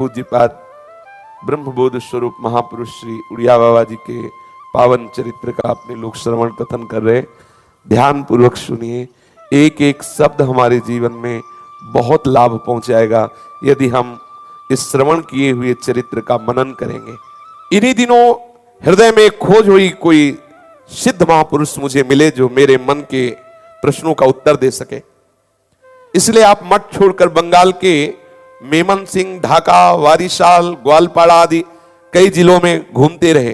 पूज्यपाद ब्रह्मबोध स्वरूप महापुरुष श्री उड़िया बाबा जी के पावन चरित्र का अपने लोग श्रवण कथन कर रहे। ध्यान पूर्वक सुनिए, एक एक शब्द हमारे जीवन में बहुत लाभ पहुंचाएगा यदि हम इस श्रवण किए हुए चरित्र का मनन करेंगे। इन्हीं दिनों हृदय में खोज हुई, कोई सिद्ध महापुरुष मुझे मिले जो मेरे मन के प्रश्नों का उत्तर दे सके। इसलिए आप मठ छोड़कर बंगाल के मेमन सिंह, ढाका, वारिशाल, ग्वालपाड़ा आदि कई जिलों में घूमते रहे,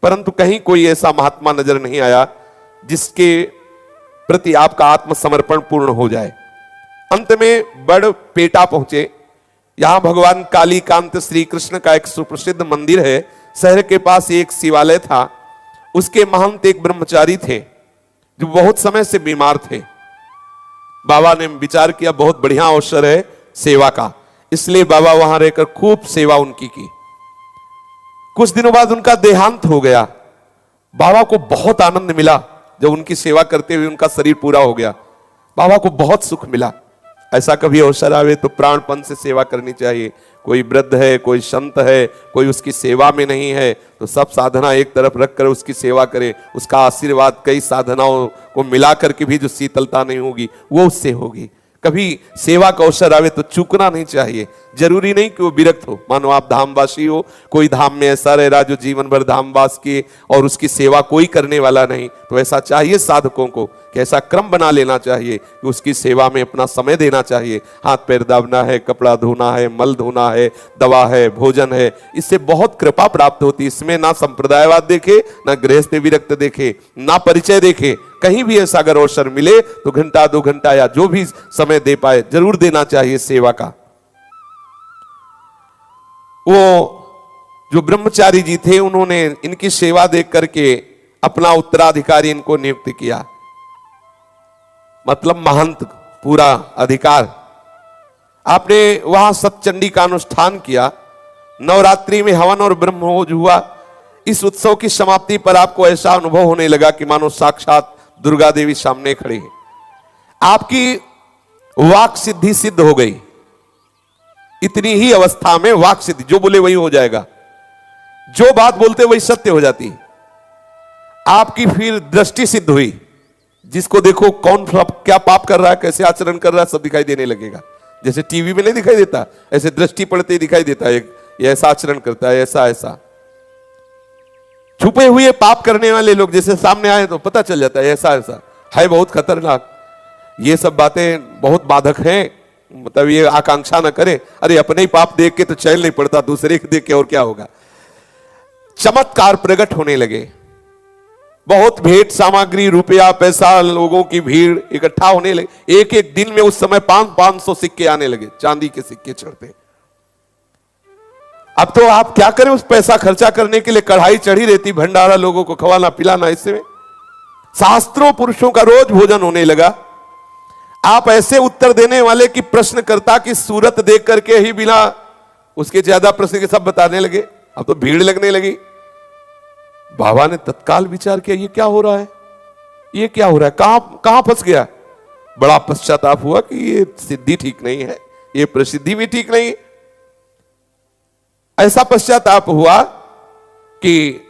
परंतु कहीं कोई ऐसा महात्मा नजर नहीं आया जिसके प्रति आपका आत्मसमर्पण पूर्ण हो जाए। अंत में बड़पेटा पहुंचे। यहां भगवान कालीकांत श्री कृष्ण का एक सुप्रसिद्ध मंदिर है। शहर के पास एक शिवालय था। उसके महंत एक ब्रह्मचारी थे जो बहुत समय से बीमार थे। बाबा ने विचार किया बहुत बढ़िया अवसर है सेवा का, इसलिए बाबा वहां रहकर खूब सेवा उनकी की। कुछ दिनों बाद उनका देहांत हो गया। बाबा को बहुत आनंद मिला जब उनकी सेवा करते हुए उनका शरीर पूरा हो गया। बाबा को बहुत सुख मिला। ऐसा कभी अवसर आवे तो प्राणपन से सेवा करनी चाहिए। कोई वृद्ध है, कोई संत है, कोई उसकी सेवा में नहीं है, तो सब साधना एक तरफ रखकर उसकी सेवा करे। उसका आशीर्वाद कई साधनाओं को मिला करके भी जो शीतलता नहीं होगी वो उससे होगी। कभी सेवा का अवसर आवे तो चूकना नहीं चाहिए। जरूरी नहीं कि वो विरक्त हो। मानो आप धामवासी हो, कोई धाम में ऐसा रह रहा जो जीवन भर धामवास किए और उसकी सेवा कोई करने वाला नहीं, तो ऐसा चाहिए साधकों को कि ऐसा क्रम बना लेना चाहिए कि उसकी सेवा में अपना समय देना चाहिए। हाथ पैर दाबना है, कपड़ा धोना है, मल धोना है, दवा है, भोजन है, इससे बहुत कृपा प्राप्त होती है। इसमें ना संप्रदायवाद देखे, ना गृहस्थ विरक्त देखे, ना परिचय देखे। कहीं भी ऐसा अगर अवसर मिले तो घंटा 2 घंटा या जो भी समय दे पाए जरूर देना चाहिए सेवा का। वो जो ब्रह्मचारी जी थे उन्होंने इनकी सेवा देख करके अपना उत्तराधिकारी इनको नियुक्त किया, मतलब महंत पूरा अधिकार। आपने वहां सतचंडी का अनुष्ठान किया। नवरात्रि में हवन और ब्रह्मभोज हुआ। इस उत्सव की समाप्ति पर आपको ऐसा अनुभव होने लगा कि मानो साक्षात दुर्गा देवी सामने खड़ी है। आपकी वाक सिद्धि सिद्ध हो गई। इतनी ही अवस्था में वाक सिद्धि, जो बोले वही हो जाएगा, जो बात बोलते वही सत्य हो जाती। आपकी फिर दृष्टि सिद्ध हुई। जिसको देखो कौन क्या पाप कर रहा है, कैसे आचरण कर रहा है, सब दिखाई देने लगेगा। जैसे टीवी में नहीं दिखाई देता, ऐसे दृष्टि पड़ते ही दिखाई देता है, ये ऐसा आचरण करता है, ऐसा ऐसा। छुपे हुए पाप करने वाले लोग जैसे सामने आए तो पता चल जाता है ऐसा ऐसा है, बहुत खतरनाक। ये सब बातें बहुत बाधक हैं, मतलब ये आकांक्षा न करे। अरे अपने ही पाप देख के तो चैन नहीं पड़ता, दूसरे के देख के और क्या होगा। चमत्कार प्रकट होने लगे। बहुत भेंट सामग्री, रुपया, पैसा, लोगों की भीड़ इकट्ठा होने लगे। एक एक दिन में उस समय 500 सिक्के आने लगे, चांदी के सिक्के चढ़ते। अब तो आप क्या करें, उस पैसा खर्चा करने के लिए कढ़ाई चढ़ी रहती, भंडारा लोगों को खवाना पिलाना। इससे शास्त्रों पुरुषों का रोज भोजन होने लगा। आप ऐसे उत्तर देने वाले कि प्रश्नकर्ता की सूरत देख करके ही बिना उसके ज्यादा प्रश्न के सब बताने लगे। अब तो भीड़ लगने लगी। बाबा ने तत्काल विचार किया, ये क्या हो रहा है, ये क्या हो रहा है, कहां फंस गया। बड़ा पश्चाताप हुआ कि ये सिद्धि ठीक नहीं है, ये प्रसिद्धि भी ठीक नहीं है। ऐसा पश्चाताप हुआ कि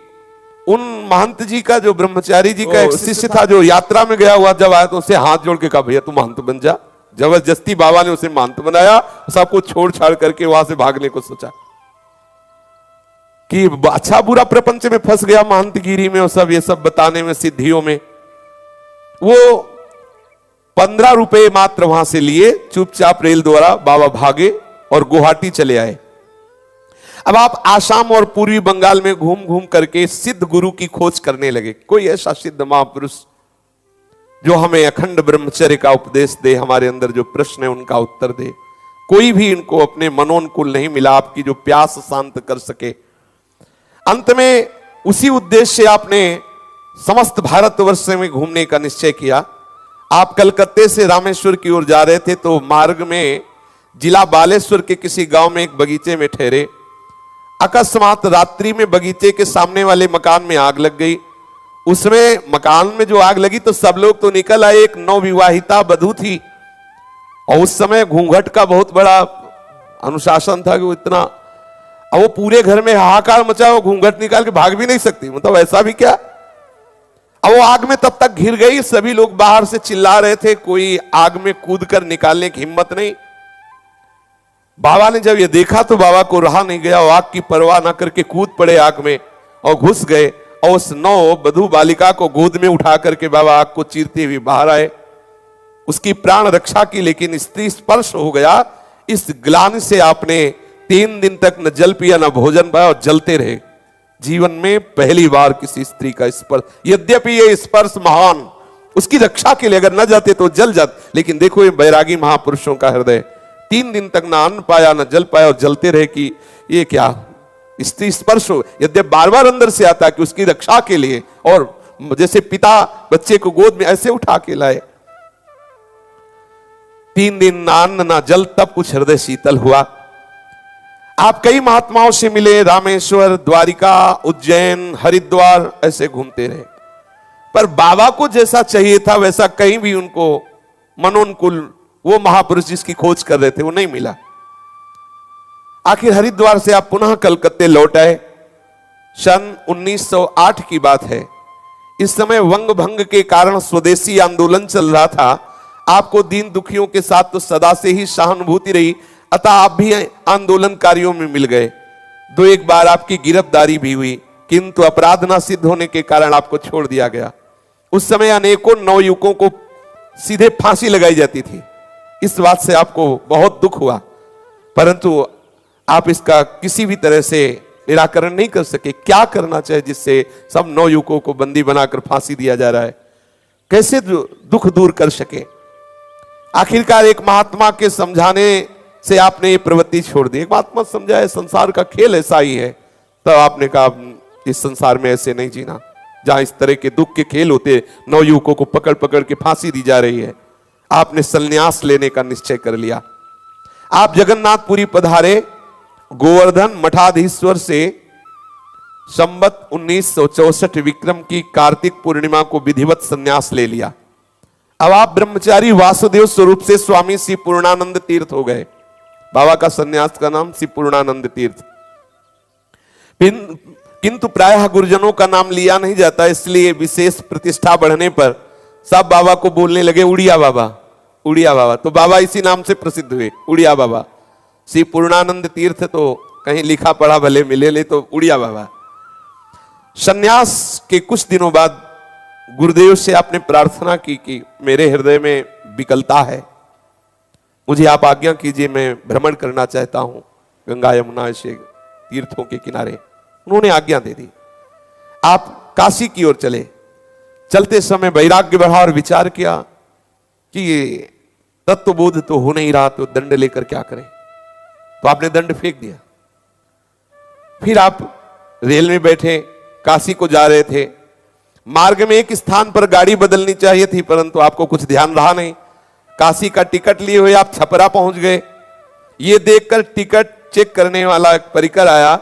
उन महंत जी का, जो ब्रह्मचारी जी का एक शिष्य था जो यात्रा में गया हुआ, जब आया तो उसे हाथ जोड़ के कहा, भैया तू महंत बन जा। जबरदस्ती बाबा ने उसे महंत बनाया। सबको छोड़ छाड़ करके वहां से भागने को सोचा कि अच्छा बुरा प्रपंच में फंस गया, महंतगिरी में और सब ये सब बताने में, सिद्धियों में। वो 15 रुपए मात्र वहां से लिए, चुपचाप रेल द्वारा बाबा भागे और गुवाहाटी चले आए। अब आप आसाम और पूर्वी बंगाल में घूम घूम करके सिद्ध गुरु की खोज करने लगे। कोई ऐसा सिद्ध महापुरुष जो हमें अखंड ब्रह्मचर्य का उपदेश दे, हमारे अंदर जो प्रश्न है उनका उत्तर दे। कोई भी इनको अपने मनोनुकूल नहीं मिला, आपकी जो प्यास शांत कर सके। अंत में उसी उद्देश्य से आपने समस्त भारतवर्ष में घूमने का निश्चय किया। आप कलकत्ते से रामेश्वर की ओर जा रहे थे तो मार्ग में जिला बालेश्वर के किसी गांव में एक बगीचे में ठहरे। अकस्मात रात्रि में बगीचे के सामने वाले मकान में आग लग गई। उसमें मकान में जो आग लगी तो सब लोग तो निकल आए। एक नवविवाहिता वधू थी और उस समय घूंघट का बहुत बड़ा अनुशासन था कि वो इतना अब वो पूरे घर में हाहाकार मचा, वो घूंघट निकाल के भाग भी नहीं सकती, मतलब ऐसा भी क्या। अब वो आग में तब तक घिर गई, सभी लोग बाहर से चिल्ला रहे थे, कोई आग में कूद कर निकालने की हिम्मत नहीं। बाबा ने जब ये देखा तो बाबा को रहा नहीं गया, वो आग की परवाह ना करके कूद पड़े आग में और घुस गए, और उस 9 बधू बालिका को गोद में उठा करके बाबा आग को चीरते हुए बाहर आए, उसकी प्राण रक्षा की। लेकिन स्त्री स्पर्श हो गया, इस ग्लानि से आपने 3 दिन तक न जल पिया न भोजन पाया और जलते रहे। जीवन में पहली बार किसी स्त्री का स्पर्श, यद्यपि ये स्पर्श महान, उसकी रक्षा के लिए अगर न जाते तो जल जाते, लेकिन देखो ये बैरागी महापुरुषों का हृदय, 3 दिन तक ना अन्न पाया ना जल पाया और जलते रहे कि ये क्या स्त्री स्पर्श हो। यद्यपि बार बार अंदर से आता कि उसकी रक्षा के लिए, और जैसे पिता बच्चे को गोद में ऐसे उठा के लाए। 3 दिन ना अन्न ना जल, तब कुछ हृदय शीतल हुआ। आप कई महात्माओं से मिले, रामेश्वर, द्वारिका, उज्जैन, हरिद्वार, ऐसे घूमते रहे, पर बाबा को जैसा चाहिए था वैसा कहीं भी उनको मनोनुकूल वो महापुरुष जिसकी खोज कर रहे थे वो नहीं मिला। आखिर हरिद्वार से आप पुनः कलकत्ते लौट आए। सन 1908 की बात है। इस समय वंग भंग के कारण स्वदेशी आंदोलन चल रहा था। आपको दीन दुखियों के साथ तो सदा से ही सहानुभूति रही, अतः आप भी आंदोलनकारियों में मिल गए। 2-1 बार आपकी गिरफ्तारी भी हुई, किंतु अपराध न सिद्ध होने के कारण आपको छोड़ दिया गया। उस समय अनेकों नवयुवकों को सीधे फांसी लगाई जाती थी। इस बात से आपको बहुत दुख हुआ, परंतु आप इसका किसी भी तरह से निराकरण नहीं कर सके। क्या करना चाहिए जिससे सब नवयुवकों को बंदी बनाकर फांसी दिया जा रहा है, कैसे दुख दूर कर सके। आखिरकार एक महात्मा के समझाने से आपने ये प्रवृत्ति छोड़ दी। एक महात्मा समझाए संसार का खेल ऐसा ही है, तब आपने कहा इस संसार में ऐसे नहीं जीना जहां इस तरह के दुख के खेल होते, नवयुवकों को पकड़ पकड़ के फांसी दी जा रही है। आपने संन्यास लेने का निश्चय कर लिया। आप जगन्नाथपुरी पधारे। गोवर्धन मठाधीश्वर से संवत 1964 विक्रम की कार्तिक पूर्णिमा को विधिवत संन्यास ले लिया। अब आप ब्रह्मचारी वासुदेव स्वरूप से स्वामी श्री पूर्णानंद तीर्थ हो गए। बाबा का संन्यास का नाम श्री पूर्णानंद तीर्थ। किंतु प्रायः गुरुजनों का नाम लिया नहीं जाता, इसलिए विशेष प्रतिष्ठा बढ़ने पर सब बाबा को बोलने लगे उड़िया बाबा, उड़िया बाबा। तो बाबा इसी नाम से प्रसिद्ध हुए, उड़िया बाबा। श्री पूर्णानंद तीर्थ तो कहीं लिखा पढ़ा भले मिले, ले तो उड़िया बाबा। संन्यास के कुछ दिनों बाद गुरुदेव से आपने प्रार्थना की कि मेरे हृदय में विकलता है, मुझे आप आज्ञा कीजिए, मैं भ्रमण करना चाहता हूं गंगा यमुना से तीर्थों के किनारे। उन्होंने आज्ञा दे दी। आप काशी की ओर चले। चलते समय वैराग्य बढ़ा और विचार किया कि ये तत्वबोध तो हो नहीं रहा, तो दंड लेकर क्या करें। तो आपने दंड फेंक दिया। फिर आप रेल में बैठे, काशी को जा रहे थे। मार्ग में एक स्थान पर गाड़ी बदलनी चाहिए थी, परंतु आपको कुछ ध्यान रहा नहीं। काशी का टिकट लिए हुए आप छपरा पहुंच गए। ये देखकर टिकट चेक करने वाला एक परिकर आया,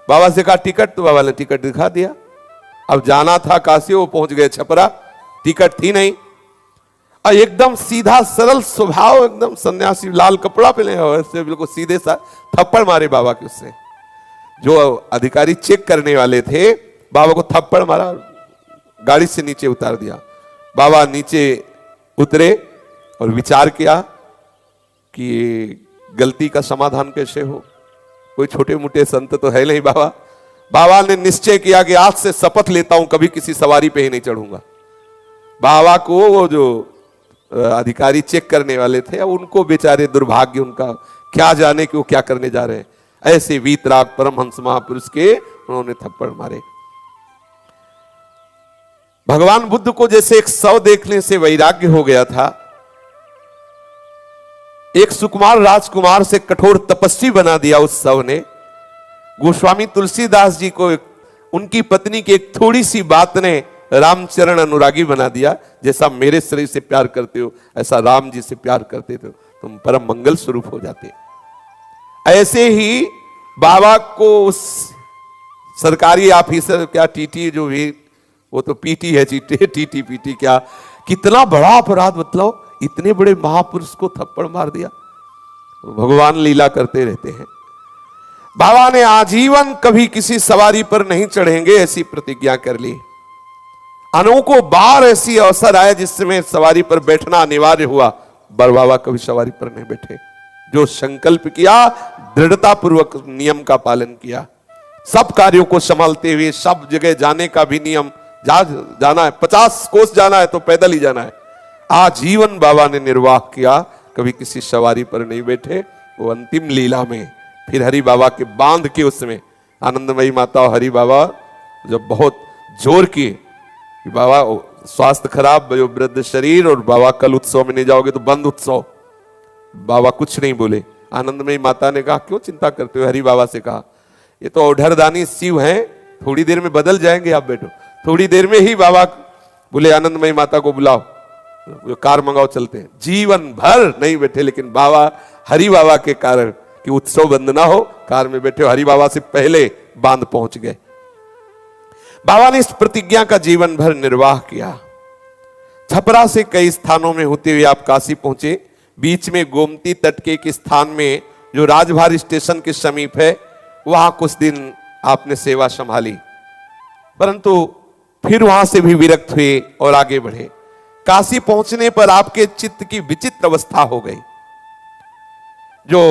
बाबा से कहा टिकट, तो बाबा ने टिकट दिखा दिया। अब जाना था काशी, वो पहुंच गए छपरा, टिकट थी नहीं। और एकदम सीधा सरल स्वभाव, एकदम सन्यासी, लाल कपड़ा पहने और ऐसे बिल्कुल सीधे सा थप्पड़ मारे बाबा के। उससे जो अधिकारी चेक करने वाले थे, बाबा को थप्पड़ मारा, गाड़ी से नीचे उतार दिया। बाबा नीचे उतरे और विचार किया कि गलती का समाधान कैसे हो। कोई छोटे मोटे संत तो है नहीं बाबा। बाबा ने निश्चय किया कि आज से शपथ लेता हूं कभी किसी सवारी पे ही नहीं चढ़ूंगा। बाबा को वो जो अधिकारी चेक करने वाले थे, अब उनको बेचारे दुर्भाग्य, उनका क्या जाने कि वो क्या करने जा रहे हैं। ऐसे वीतराग परमहंस महापुरुष के उन्होंने थप्पड़ मारे। भगवान बुद्ध को जैसे एक शव देखने से वैराग्य हो गया था, एक सुकुमार राजकुमार से कठोर तपस्वी बना दिया उस शव ने। गोस्वामी तुलसीदास जी को उनकी पत्नी की एक थोड़ी सी बात ने रामचरण अनुरागी बना दिया। जैसा मेरे शरीर से प्यार करते हो, ऐसा राम जी से प्यार करते थे, तुम परम मंगल स्वरूप हो जाते। ऐसे ही बाबा को उस सरकारी ऑफिसर, क्या टीटी जो भी, वो तो पीटी है, टीटी पीटी क्या, कितना बड़ा अपराध, मतलब इतने बड़े महापुरुष को थप्पड़ मार दिया। भगवान लीला करते रहते हैं। बाबा ने आजीवन कभी किसी सवारी पर नहीं चढ़ेंगे ऐसी प्रतिज्ञा कर ली। अनोखों बार ऐसी अवसर आए जिसमें सवारी पर बैठना अनिवार्य हुआ, पर बाबा कभी सवारी पर नहीं बैठे। जो संकल्प किया दृढ़ता पूर्वक नियम का पालन किया। सब कार्यों को संभालते हुए सब जगह जाने का भी नियम, जाना है 50 कोस जाना है तो पैदल ही जाना है। आजीवन बाबा ने निर्वाह किया, कभी किसी सवारी पर नहीं बैठे। वो अंतिम लीला में फिर हरि बाबा के बांध के उसमें आनंदमयी माता और हरि बाबा जब बहुत जोर किए कि बाबा स्वास्थ्य खराब, जो वृद्ध शरीर, और बाबा कल उत्सव में नहीं जाओगे तो बंद उत्सव। बाबा कुछ नहीं बोले। आनंदमयी माता ने कहा क्यों चिंता करते हो? हरि बाबा से कहा ये तो औढ़रदानी शिव हैं, थोड़ी देर में बदल जाएंगे, आप बैठो। थोड़ी देर में ही बाबा बोले आनंदमयी माता को बुलाओ, कार मंगाओ, चलते हैं। जीवन भर नहीं बैठे, लेकिन बाबा हरि बाबा के कारण कि उत्सव बंद ना हो, कार में बैठे, हरि बाबा से पहले बांध पहुंच गए। बाबा ने इस प्रतिज्ञा का जीवन भर निर्वाह किया। छपरा से कई स्थानों में होते हुए आप काशी पहुंचे। बीच में गोमती तट के एक स्थान में जो राजभार स्टेशन के समीप है, वहां कुछ दिन आपने सेवा संभाली, परंतु फिर वहां से भी विरक्त हुए और आगे बढ़े। काशी पहुंचने पर आपके चित्त की विचित्र अवस्था हो गई। जो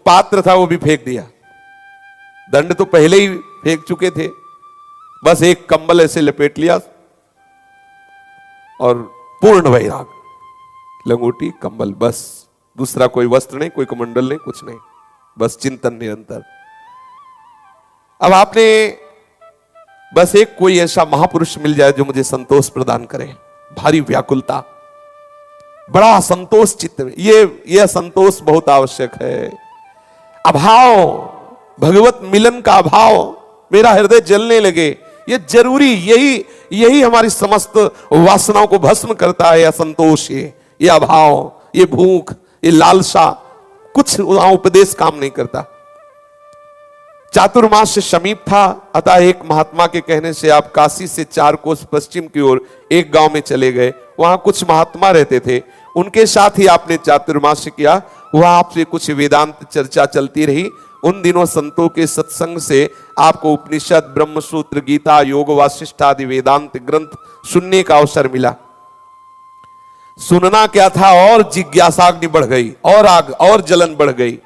पात्र था वो भी फेंक दिया, दंड तो पहले ही फेंक चुके थे, बस एक कंबल ऐसे लपेट लिया और पूर्ण वैराग, लंगोटी कंबल, बस दूसरा कोई वस्त्र नहीं, कोई कमंडल नहीं, कुछ नहीं, बस चिंतन निरंतर। अब आपने बस एक कोई ऐसा महापुरुष मिल जाए जो मुझे संतोष प्रदान करे। भारी व्याकुलता, बड़ा संतोष चित्त में, ये संतोष बहुत आवश्यक है। अभाव, भगवत मिलन का अभाव, मेरा हृदय जलने लगे, ये जरूरी, यही हमारी समस्त वासनाओं को भस्म करता है। असंतोष, ये अभाव, ये भूख, ये लालसा, कुछ वहां उपदेश काम नहीं करता। चातुर्मास से समीप था, अतः एक महात्मा के कहने से आप काशी से 4 कोस पश्चिम की ओर एक गांव में चले गए। वहां कुछ महात्मा रहते थे, उनके साथ ही आपने चातुर्मास किया। वहां आपसे कुछ वेदांत चर्चा चलती रही। उन दिनों संतों के सत्संग से आपको उपनिषद, ब्रह्मसूत्र, गीता, योग वासिष्ठ आदि वेदांत ग्रंथ सुनने का अवसर मिला। सुनना क्या था, और जिज्ञासाग्नि बढ़ गई, और आग और जलन बढ़ गई।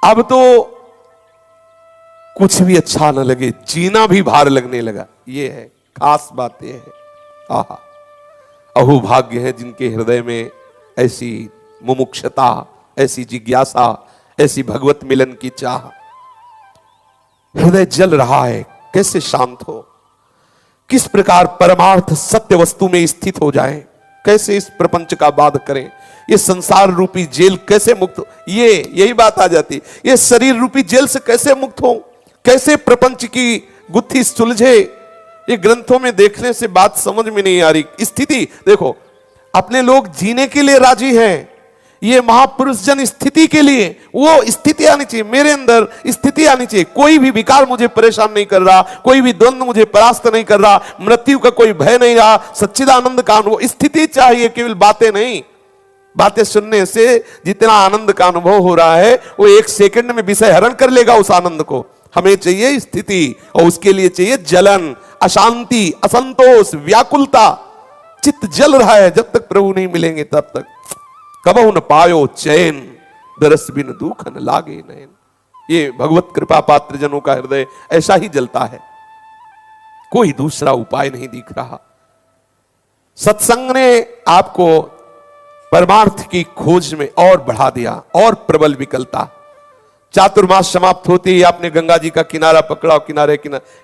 अब तो कुछ भी अच्छा न लगे, जीना भी भार लगने लगा। ये है खास बात, ये है। आहा, अहो भाग्य है जिनके हृदय में ऐसी मुमुक्षता, ऐसी जिज्ञासा, ऐसी भगवत मिलन की चाह। हृदय जल रहा है, कैसे शांत हो, किस प्रकार परमार्थ सत्य वस्तु में स्थित हो जाए, कैसे इस प्रपंच का बाध करें, ये संसार रूपी जेल कैसे मुक्त हो, यही बात आ जाती। ये शरीर रूपी जेल से कैसे मुक्त हो, कैसे प्रपंच की गुत्थी सुलझे, ये ग्रंथों में देखने से बात समझ में नहीं आ रही। स्थिति देखो, अपने लोग जीने के लिए राजी हैं, ये महापुरुष जन स्थिति के लिए, वो स्थिति आनी चाहिए, मेरे अंदर स्थिति आनी चाहिए। कोई भी विकार मुझे परेशान नहीं कर रहा, कोई भी द्वंद्व मुझे परास्त नहीं कर रहा, मृत्यु का कोई भय नहीं रहा, सच्चिदानंद का अनुभव, स्थिति चाहिए, केवल बातें नहीं। बातें सुनने से जितना आनंद का अनुभव हो रहा है, वो 1 सेकंड में विषय हरण कर लेगा उस आनंद को। हमें चाहिए स्थिति, और उसके लिए चाहिए जलन, अशांति, असंतोष, व्याकुलता। चित्त जल रहा है, जब तक प्रभु नहीं मिलेंगे तब तक। कबहु न पायो चैन, दरस बिन दुख न लागे नैन। ये भगवत कृपा पात्र जनों का हृदय ऐसा ही जलता है, कोई दूसरा उपाय नहीं दिख रहा। सत्संग ने आपको परमार्थ की खोज में और बढ़ा दिया, और प्रबल विकलता। चातुर्मास समाप्त होते ही आपने गंगा जी का किनारा पकड़ा, किनारे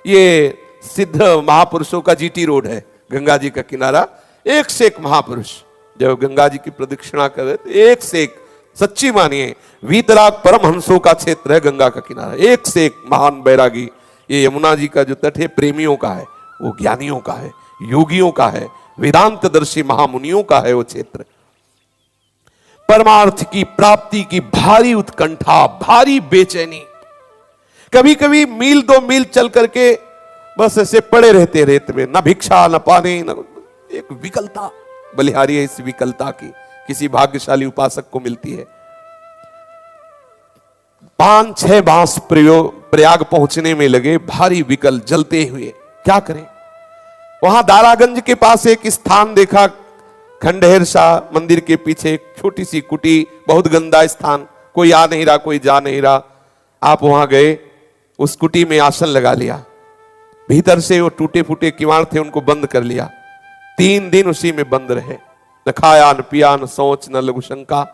ये सिद्ध महापुरुषों का जीटी रोड है, गंगा जी का किनारा। एक से एक महापुरुष जब गंगा जी की प्रदक्षिणा कर रहे थे, एक से एक, सच्ची मानिए, वीतराग परमहंसों का क्षेत्र है गंगा का किनारा, एक से एक महान बैरागी। ये यमुना जी का जो तट है प्रेमियों का है, वो ज्ञानियों का है, योगियों का है, वेदांतदर्शी महामुनियों का है वो क्षेत्र। परमार्थ की प्राप्ति की भारी उत्कंठा, भारी बेचैनी। कभी कभी मील 2 मील चल करके बस ऐसे पड़े रहते रेत में, न भिक्षा न पानी, न एक विकलता। बलिहारी है इस विकलता की, किसी भाग्यशाली उपासक को मिलती है। 5-6 मास प्रयाग पहुंचने में लगे, भारी विकल जलते हुए। क्या करें? वहां दारागंज के पास एक स्थान देखा, खंडहर शाह मंदिर के पीछे एक छोटी सी कुटी, बहुत गंदा स्थान, कोई आ नहीं रहा, कोई जा नहीं रहा। आप वहां गए, उस कुटी में आसन लगा लिया, भीतर से वो टूटे फूटे किवाड़ थे उनको बंद कर लिया। 3 दिन उसी में बंद रहे, न खाया न पिया न सोच न लघु शंका,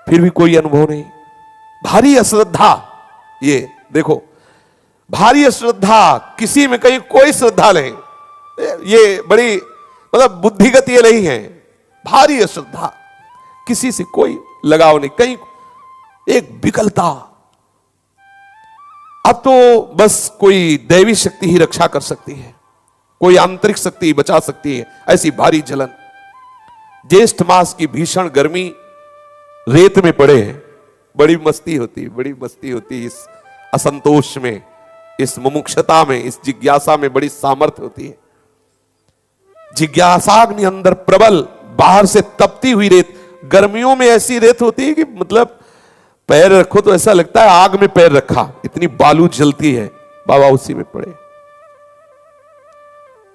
फिर भी कोई अनुभव नहीं। भारी अश्रद्धा, ये देखो, भारी अश्रद्धा, किसी में कहीं कोई श्रद्धा नहीं, ये बड़ी मतलब बुद्धिगत ये नहीं है। भारी अश्रद्धा, किसी से कोई लगाव नहीं, कहीं एक विकलता। अब तो बस कोई दैवी शक्ति ही रक्षा कर सकती है, कोई आंतरिक शक्ति बचा सकती है, ऐसी भारी जलन। ज्येष्ठ मास की भीषण गर्मी, रेत में पड़े हैं, बड़ी मस्ती होती, बड़ी मस्ती होती इस असंतोष में, इस मुमुक्षता में, इस जिज्ञासा में बड़ी सामर्थ्य होती है। जिज्ञासाग्नि अंदर प्रबल, बाहर से तपती हुई रेत। गर्मियों में ऐसी रेत होती है कि मतलब पैर रखो तो ऐसा लगता है आग में पैर रखा, इतनी बालू जलती है। बाबा उसी में पड़े,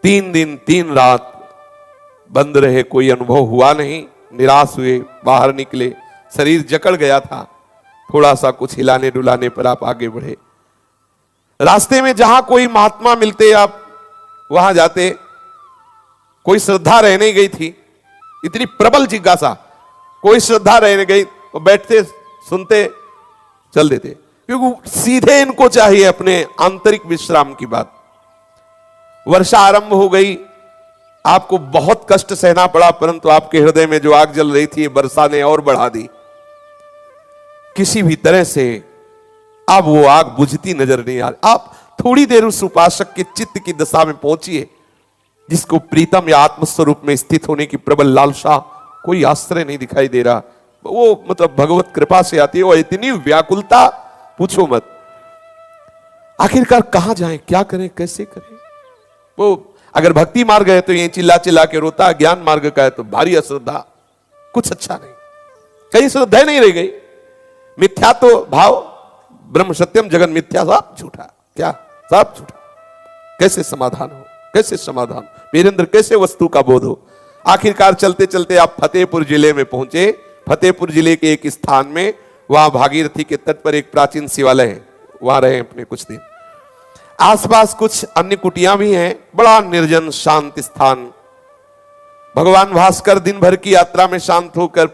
3 दिन 3 रात बंद रहे, कोई अनुभव हुआ नहीं। निराश हुए, बाहर निकले, शरीर जकड़ गया था, थोड़ा सा कुछ हिलाने डुलाने पर आप आगे बढ़े। रास्ते में जहां कोई महात्मा मिलते आप वहां जाते, कोई श्रद्धा रहने गई थी, इतनी प्रबल जिज्ञासा, कोई श्रद्धा रहने गई तो बैठते, सुनते, चल देते, क्योंकि सीधे इनको चाहिए अपने आंतरिक विश्राम की बात। वर्षा आरंभ हो गई, आपको बहुत कष्ट सहना पड़ा, परंतु आपके हृदय में जो आग जल रही थी वर्षा ने और बढ़ा दी। किसी भी तरह से अब वो आग बुझती नजर नहीं आ रही। आप थोड़ी देर उस उपासक के चित्त की दशा में पहुंचिए, जिसको प्रीतम या आत्मस्वरूप में स्थित होने की प्रबल लालसा, कोई आश्रय नहीं दिखाई दे रहा, वो मतलब भगवत कृपा से आती है। वो इतनी व्याकुलता पूछो मत। आखिरकार कहां जाएं, क्या करें, कैसे करें? वो अगर भक्ति मार्ग है तो ये चिल्ला चिल्ला के रोता, ज्ञान मार्ग का है तो भारी अश्रद्धा, कुछ अच्छा नहीं, कहीं श्रद्धा नहीं रह गई। मिथ्या तो भाव, ब्रह्म सत्यम जगन मिथ्या, सब झूठा, क्या सब झूठा। कैसे समाधान हो, कैसे समाधान, मेरे अंदर कैसे वस्तु का बोध हो? आखिरकार चलते चलते आप फतेहपुर जिले में पहुंचे। फतेहपुर जिले के एक स्थान में, वहां भागीरथी के तट पर एक प्राचीन शिवालय है, वहां रहे अपने कुछ दिन। आसपास कुछ अन्य कुटियां भी हैं, बड़ा निर्जन शांत स्थान। भगवान भास्कर दिन भर की यात्रा में शांत होकर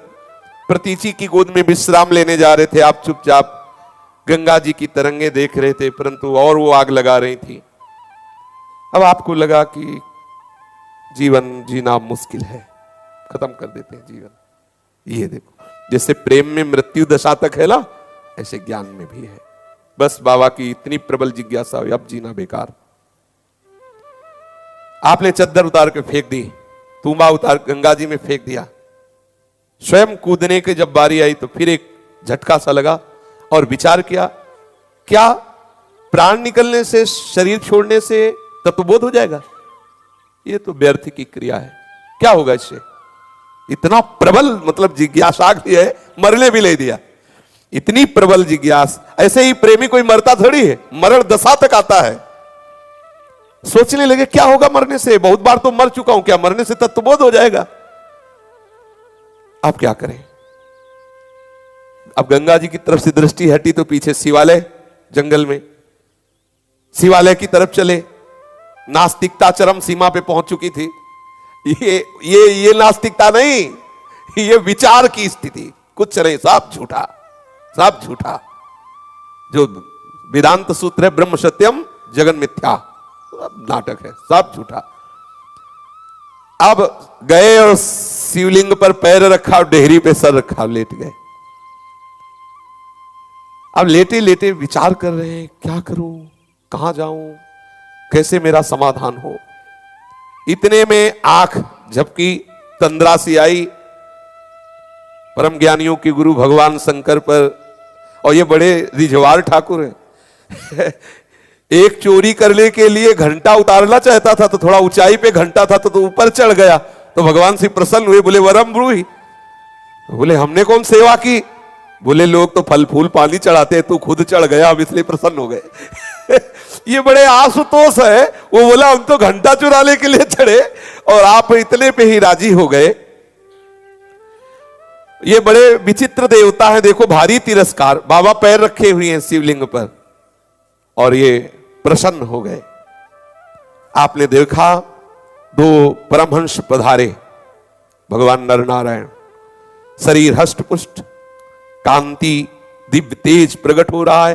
प्रतीचि की गोद में विश्राम लेने जा रहे थे। आप चुपचाप गंगा जी की तरंगे देख रहे थे, परंतु और वो आग लगा रही थी। अब आपको लगा कि जीवन जीना मुश्किल है, खत्म कर देते हैं जीवन। ये देखो, जैसे प्रेम में मृत्यु दशा तक है ना, ऐसे ज्ञान में भी है। बस बाबा की इतनी प्रबल जिज्ञासा हुई, अब जीना बेकार। आपने चद्दर उतार के फेंक दी, तुम्बा उतार गंगा जी में फेंक दिया। स्वयं कूदने की जब बारी आई तो फिर एक झटका सा लगा और विचार किया, क्या प्राण निकलने से, शरीर छोड़ने से तत्वबोध हो जाएगा? ये तो व्यर्थ की क्रिया है, क्या होगा इससे? इतना प्रबल मतलब जिज्ञासा है, मरने भी ले दिया। इतनी प्रबल जिज्ञास, ऐसे ही प्रेमी कोई मरता थोड़ी है, मरण दशा तक आता है। सोचने लगे क्या होगा मरने से, बहुत बार तो मर चुका हूं, क्या मरने से तत्वबोध हो जाएगा? आप क्या करें? अब गंगा जी की तरफ से दृष्टि हटी तो पीछे शिवालय, जंगल में शिवालय की तरफ चले। नास्तिकता चरम सीमा पे पहुंच चुकी थी। ये नास्तिकता नहीं, ये विचार की स्थिति, कुछ नहीं, सब झूठा, सब झूठा। जो वेदांत सूत्र है, ब्रह्म सत्यम जगन मिथ्या, सब नाटक है, सब झूठा। अब गए और शिवलिंग पर पैर रखा और डेहरी पे सर रखा, लेट गए। अब लेटे लेटे विचार कर रहे हैं, क्या करूं, कहां जाऊं, कैसे मेरा समाधान हो। इतने में आंख झपकी, तंद्रा सी आई परम ज्ञानियों के गुरु भगवान शंकर पर, और ये बड़े रिझवार ठाकुर हैं। एक चोरी करने के लिए घंटा उतारना चाहता था तो थोड़ा ऊंचाई पे घंटा था तो ऊपर चढ़ गया, तो भगवान से प्रसन्न हुए, बोले वरम ब्रूहि, बोले हमने कौन सेवा की, बोले लोग तो फल फूल पानी चढ़ाते हैं, तू खुद चढ़ गया, हम इसलिए प्रसन्न हो गए। ये बड़े आशुतोष है। वो बोला हम तो घंटा चुराने के लिए चढ़े और आप इतने पे ही राजी हो गए। ये बड़े विचित्र देवता हैं, देखो भारी तिरस्कार। बाबा पैर रखे हुए हैं शिवलिंग पर और ये प्रसन्न हो गए। आपने देखा दो परमहंस पधारे, भगवान नर नारायण, शरीर हष्ट पुष्ट, कांति दिव्य तेज प्रकट हो रहा है।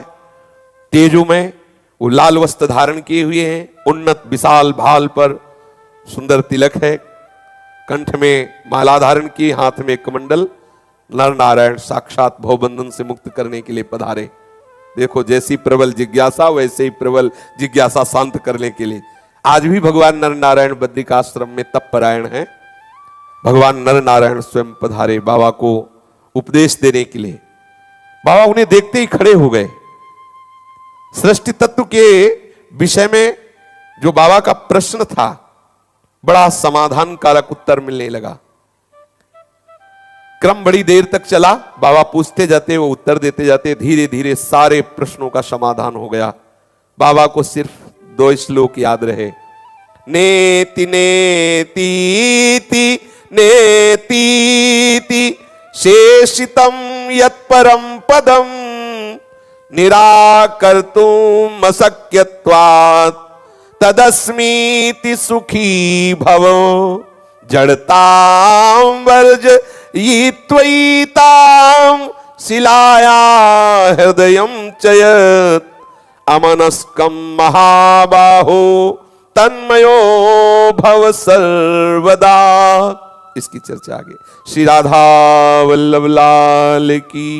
तेजों में वो लाल वस्त्र धारण किए हुए हैं, उन्नत विशाल भाल पर सुंदर तिलक है, कंठ में माला धारण की, हाथ में कमंडल। नर नारायण साक्षात भवबंधन से मुक्त करने के लिए पधारे। देखो जैसी प्रबल जिज्ञासा वैसे ही प्रबल जिज्ञासा शांत करने के लिए। आज भी भगवान नर नारायण बद्रिकाश्रम में तपपरायण है। भगवान नर नारायण स्वयं पधारे बाबा को उपदेश देने के लिए। बाबा उन्हें देखते ही खड़े हो गए। सृष्टि तत्व के विषय में जो बाबा का प्रश्न था, बड़ा समाधान कारक उत्तर मिलने लगा। क्रम बड़ी देर तक चला, बाबा पूछते जाते, वो उत्तर देते जाते। धीरे धीरे सारे प्रश्नों का समाधान हो गया। बाबा को सिर्फ 2 श्लोक याद रहे। नेति नेति नेतीति शेषितम यत्परम पदम निराकर्तुम अशक्यत्वात् तदस्मीति सुखी भव जड़तां वर्जयित्वैतां शिलाया हृदयं चयत् अमनस्कं महाबाहो तन्मयो भव सर्वदा। इसकी चर्चा आगे। श्री राधा वल्लभ लाल की।